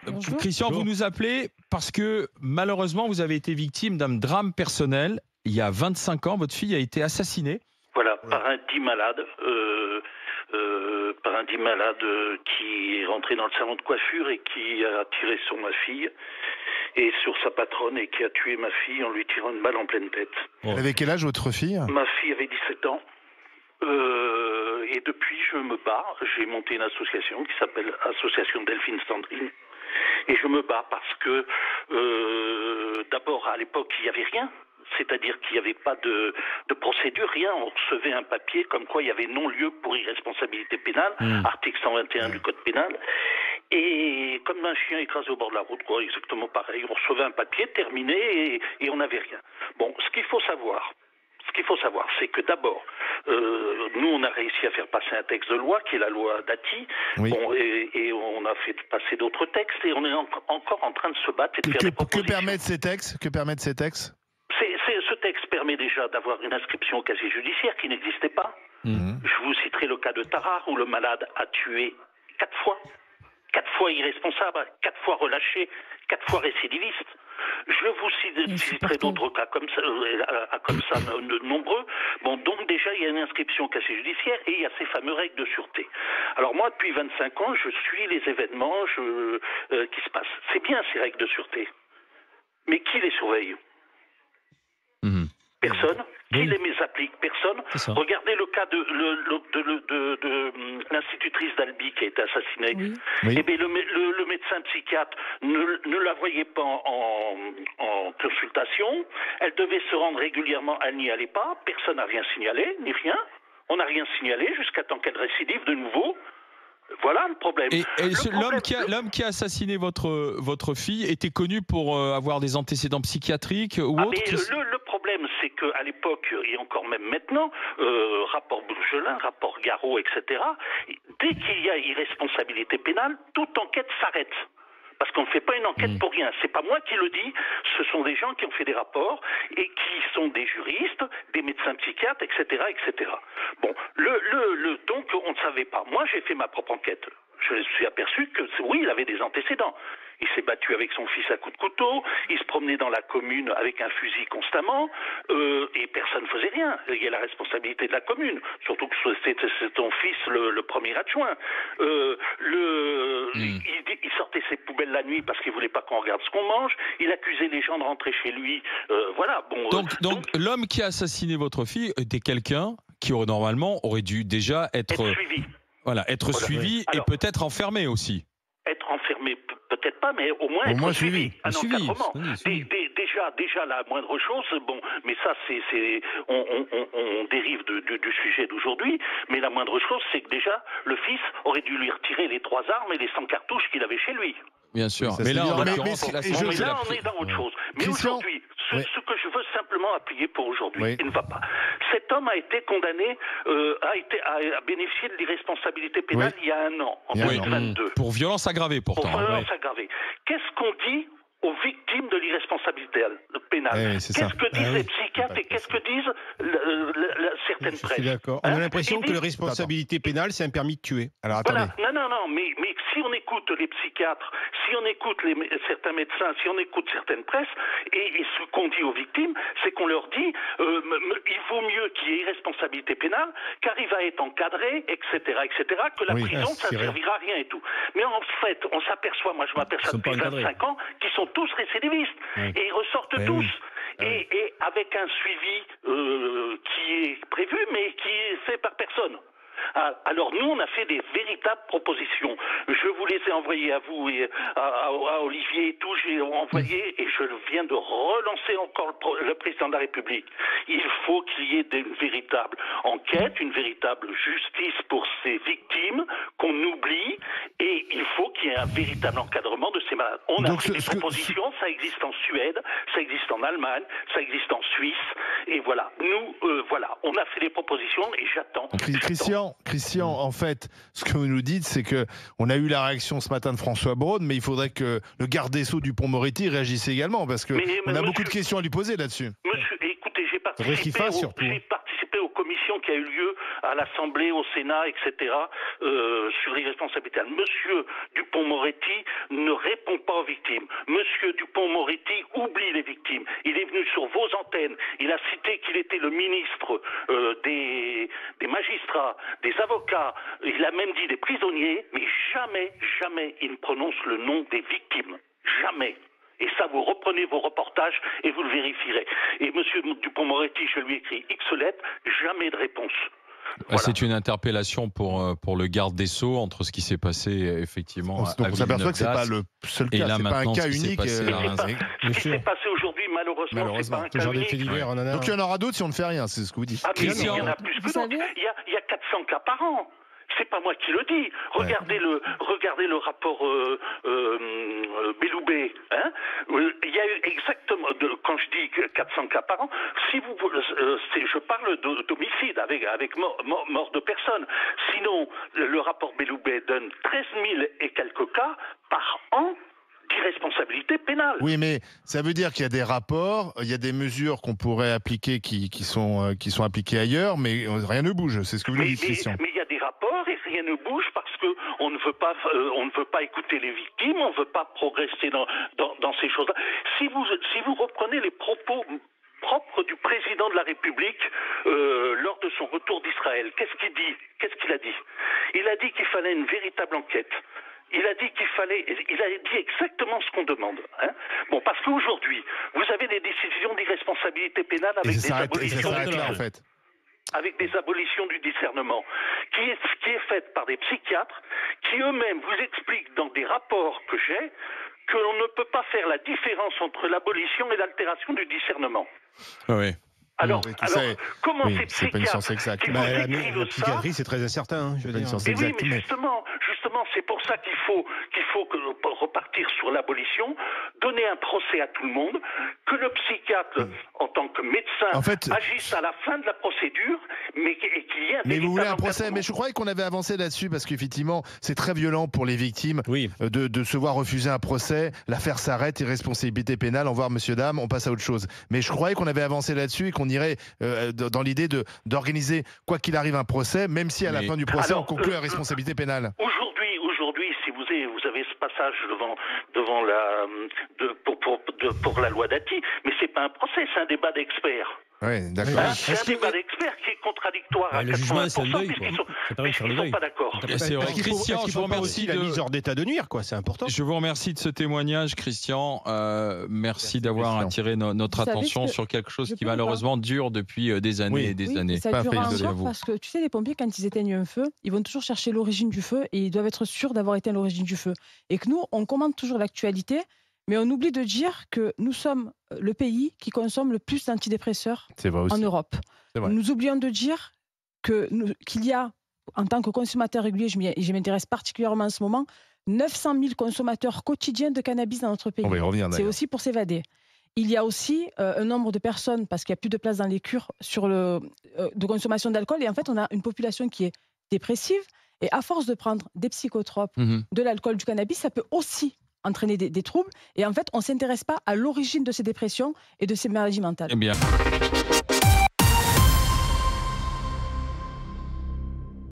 Bonjour. Christian, vous nous appelez parce que malheureusement, vous avez été victime d'un drame personnel. Il y a 25 ans, votre fille a été assassinée. Voilà, par un dit malade, qui est rentré dans le salon de coiffure et qui a tiré sur ma fille et sur sa patronne et qui a tué ma fille en lui tirant une balle en pleine tête. Elle avait quel âge votre fille ? Ma fille avait 17 ans. Et depuis, je me bats. J'ai monté une association qui s'appelle Association Delphine Sandrine. Et je me bats parce que, d'abord, à l'époque, il n'y avait rien. C'est-à-dire qu'il n'y avait pas de procédure, rien. On recevait un papier comme quoi il y avait non-lieu pour irresponsabilité pénale, article 121 du Code pénal. Et comme un chien écrasé au bord de la route, quoi, exactement pareil. On recevait un papier terminé et on n'avait rien. Bon, ce qu'il faut savoir, c'est que d'abord, nous, on a réussi à faire passer un texte de loi, qui est la loi Dati, Oui. bon, et on a fait passer d'autres textes, et on est encore en train de se battre et de faire des propositions. Que permettent ces textes ? Ce texte permet déjà d'avoir une inscription au casier judiciaire qui n'existait pas. Je vous citerai le cas de Tarare, où le malade a tué 4 fois. 4 fois irresponsable, 4 fois relâché, 4 fois récidiviste. Je vous citerai d'autres cas comme ça, nombreux. Bon, donc déjà, il y a une inscription au casier judiciaire et il y a ces fameuses règles de sûreté. Alors moi, depuis 25 ans, je suis les événements qui se passent. C'est bien ces règles de sûreté. Mais qui les surveille ? Personne. Qui les applique ? Personne. Regardez le cas de l'institutrice d'Albi qui a été assassinée. Oui. Eh bien, le médecin psychiatre ne la voyait pas en consultation. Elle devait se rendre régulièrement, elle n'y allait pas. Personne n'a rien signalé, ni rien. On n'a rien signalé jusqu'à temps qu'elle récidive de nouveau. Voilà le problème. Et l'homme qui a assassiné votre fille était connu pour avoir des antécédents psychiatriques ou autres. Le problème, c'est qu'à l'époque, et encore même maintenant, rapport Bourgelin, rapport Garot, etc., dès qu'il y a irresponsabilité pénale, toute enquête s'arrête. Parce qu'on ne fait pas une enquête pour rien. C'est pas moi qui le dis, ce sont des gens qui ont fait des rapports et qui sont des juristes, des médecins psychiatres, etc., etc. Bon, donc on ne savait pas. Moi, j'ai fait ma propre enquête. Je me suis aperçu que oui, il avait des antécédents. Il s'est battu avec son fils à coups de couteau, il se promenait dans la commune avec un fusil constamment, et personne ne faisait rien. Il y a la responsabilité de la commune, surtout que c'est ton fils le premier adjoint. Il sortait ses poubelles la nuit parce qu'il voulait pas qu'on regarde ce qu'on mange, il accusait les gens de rentrer chez lui. Voilà. Bon. Donc l'homme qui a assassiné votre fille était quelqu'un qui aurait dû déjà être suivi. Voilà, être suivi et peut-être enfermé aussi. Être enfermé, peut-être pas, mais au moins être suivi. Un encadrement. Déjà, la moindre chose, bon, mais ça, on dérive du sujet d'aujourd'hui, mais la moindre chose, c'est que déjà, le fils aurait dû lui retirer les 3 armes et les 100 cartouches qu'il avait chez lui. Bien sûr. Mais là, on est dans autre chose. Mais aujourd'hui, ce que je veux simplement appuyer pour aujourd'hui, il ne va pas. Cet homme a été condamné, a bénéficié de l'irresponsabilité pénale il y a 1 an, en 2022. Pour violence aggravée, pourtant. Pour violence aggravée. Qu'est-ce qu'on dit aux victimes de l'irresponsabilité pénale? Qu'est-ce que disent les psychiatres et qu'est-ce que disent certaines presses? Je suis d'accord. On a l'impression que la responsabilité pénale, c'est un permis de tuer. Alors attendez. Voilà. Non, mais si on écoute les psychiatres, si on écoute certains médecins, si on écoute certaines presses, et ce qu'on dit aux victimes, c'est qu'on leur dit il vaut mieux qu'il y ait irresponsabilité pénale, car il va être encadré, etc., que la prison, ça ne servira à rien et tout. Mais en fait, on s'aperçoit, moi je m'aperçois depuis 25 ans, qu'ils sont tous récidivistes, et ils ressortent tous. Et avec un suivi qui est prévu, mais qui est fait par personne. Alors nous, on a fait des véritables propositions. Je vous les ai envoyées à vous et à Olivier et tout. J'ai envoyé et je viens de relancer encore le président de la République. Il faut qu'il y ait une véritable enquête, une véritable justice pour ces victimes qu'on oublie et il faut qu'il y ait un véritable encadrement de ces malades. On a fait des propositions, ça existe en Suède, ça existe en Allemagne, ça existe en Suisse et voilà. Nous, on a fait des propositions et j'attends. Christian, en fait, ce que vous nous dites, c'est que on a eu la réaction ce matin de François Braun, mais il faudrait que le garde des Sceaux Dupond-Moretti réagisse également, parce que on a beaucoup de questions à lui poser là-dessus. Monsieur, écoutez, j'ai participé aux commissions qui a eu lieu à l'Assemblée, au Sénat, etc., sur l'irresponsabilité pénale. Monsieur Dupond-Moretti ne répond pas aux victimes. Monsieur Dupond-Moretti oublie les victimes. Il est venu sur vos antennes. Il a cité qu'il était le ministre des magistrats, des avocats. Il a même dit des prisonniers, mais jamais il ne prononce le nom des victimes. Jamais. Et ça, vous reprenez vos reportages et vous le vérifierez. Et monsieur Dupond-Moretti, je lui écris X lettres, jamais de réponse. Voilà. C'est une interpellation pour le garde des Sceaux entre ce qui s'est passé effectivement donc on s'aperçoit que c'est pas le seul cas, c'est pas un cas unique. Ce qui s'est passé aujourd'hui, malheureusement, c'est pas un cas unique. Donc il y en aura d'autres si on ne fait rien, c'est ce que vous dites. Ah, mais il y en a plus que d'autres. Il y a 400 cas par an. C'est pas moi qui le dis. Regardez le rapport Belloubet. Hein, il y a eu exactement, quand je dis 400 cas par an, si je parle d'homicide avec mort de personnes. Sinon, le rapport Belloubet donne 13 000 et quelques cas par an d'irresponsabilité pénale. Oui, mais ça veut dire qu'il y a des rapports, il y a des mesures qu'on pourrait appliquer qui sont appliquées ailleurs, mais rien ne bouge. C'est ce que vous dites, Christian. Mais il y a des rapports et rien ne bouge parce que on ne veut pas écouter les victimes, on ne veut pas progresser dans ces choses-là. Si vous reprenez les propos propres du président de la République lors de son retour d'Israël, qu'est-ce qu'il a dit? Il a dit qu'il fallait une véritable enquête. Il a dit il a dit exactement ce qu'on demande. Hein. Bon, parce qu'aujourd'hui, vous avez des décisions d'irresponsabilité pénale avec des abolitions avec des abolitions du discernement, qui est faite par des psychiatres, qui eux-mêmes vous expliquent dans des rapports que j'ai, que l'on ne peut pas faire la différence entre l'abolition et l'altération du discernement. Oui. Alors, comment ces c'est pas une science exacte. La psychiatrie, c'est très incertain. Je veux dire. Oui, mais justement, c'est pour ça qu'il faut repartir sur l'abolition, donner un procès à tout le monde, que le psychiatre, en tant que médecin, agisse à la fin de la procédure, mais qu'il y ait un Mais vous voulez un procès? Mais je croyais qu'on avait avancé là-dessus, parce qu'effectivement, c'est très violent pour les victimes de se voir refuser un procès, l'affaire s'arrête, irresponsabilité pénale, au revoir monsieur, dame, on passe à autre chose. Mais je croyais qu'on avait avancé là-dessus et qu'on irait dans l'idée d'organiser, quoi qu'il arrive, un procès, même si à la fin du procès, on conclut la responsabilité pénale. Aujourd'hui, si vous avez ce passage pour la loi Dati, mais c'est pas un procès, c'est un débat d'experts. Oui, d'accord. C'est un débat d'experts qui est contradictoire à 80%, le jugement, c'est un deuil, puisqu'ils ne sont pas d'accord. C'est vrai. Christian, je vous remercie la mise hors d'état de nuire, quoi. C'est important. Je vous remercie de ce témoignage, Christian. Merci d'avoir attiré notre attention sur quelque chose qui malheureusement dure depuis des années et des années. Ça dure encore parce que tu sais, les pompiers, quand ils éteignent un feu, ils vont toujours chercher l'origine du feu et ils doivent être sûrs d'avoir éteint l'origine du feu. Et que nous, on commande toujours l'actualité. Mais on oublie de dire que nous sommes le pays qui consomme le plus d'antidépresseurs en Europe. Nous oublions de dire qu'il y a, en tant que consommateur régulier, je m'intéresse particulièrement en ce moment, 900 000 consommateurs quotidiens de cannabis dans notre pays. On va y revenir, c'est aussi pour s'évader. Il y a aussi un nombre de personnes, parce qu'il n'y a plus de place dans les cures, de consommation d'alcool. Et en fait, on a une population qui est dépressive. Et à force de prendre des psychotropes, de l'alcool, du cannabis, ça peut aussi entraîner des troubles. Et en fait, on ne s'intéresse pas à l'origine de ces dépressions et de ces maladies mentales. Eh bien.